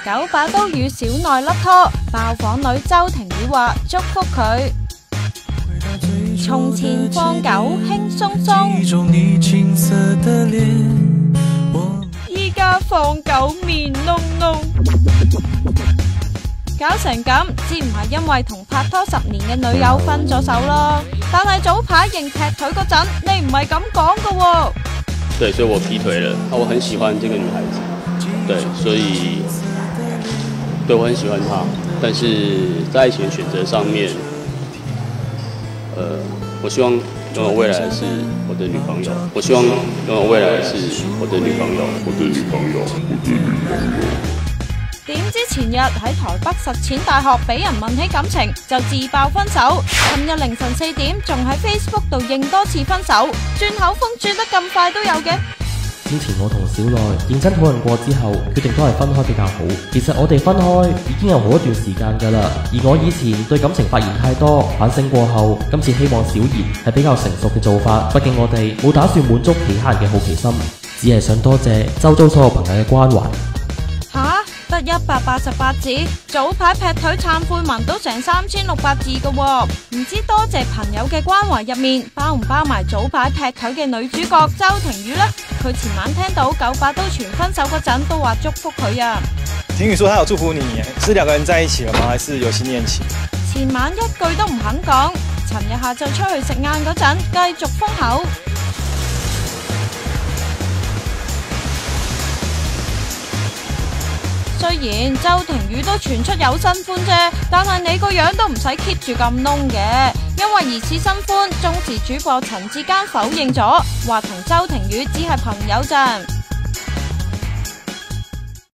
九把刀與小內甩拖，爆房女周庭宇話祝福佢。從前放狗輕鬆鬆，依家放狗面窿窿。搞成咁，知唔係因為同拍拖10年嘅女友分咗手咯？但係早排認劈腿嗰陣，你唔係咁講㗎喎。對，所以我劈腿了。我很喜歡這個女孩子，對，所以對我很喜歡她，但是在愛情選擇上面，我希望擁有未來是我的女朋友。我希望擁有未來是我的女朋友。點知前日喺台北實踐大學俾人問起感情，就自爆分手。尋日凌晨4點仲喺 Facebook 度認多次分手，轉口風轉得咁快都有嘅。之前我同小內認真討論過之後，決定都係分開比較好。其實我哋分開已經有好一段時間㗎啦，而我以前對感情發言太多，反省過後，今次希望小妍係比較成熟嘅做法。畢竟我哋冇打算滿足其他人嘅好奇心，只係想多謝周遭所有朋友嘅關懷。得188字，早排劈腿懺悔文都成3600字㗎喎，唔知多謝朋友嘅關懷入面包唔包埋早排劈腿嘅女主角周庭宇呢？佢前晚聽到九把刀傳分手嗰陣都話祝福佢啊。庭宇說他有祝福你，是兩個人在一起了嗎？還是有新戀情？前晚一句都唔肯講，尋日下晝出去食晏嗰陣繼續封口。雖然周庭宇都傳出有新歡啫，但係你個樣都唔使 keep 住咁燶嘅，因為疑似新歡，中視主播陳志堅否認咗，話同周庭宇只係朋友咋。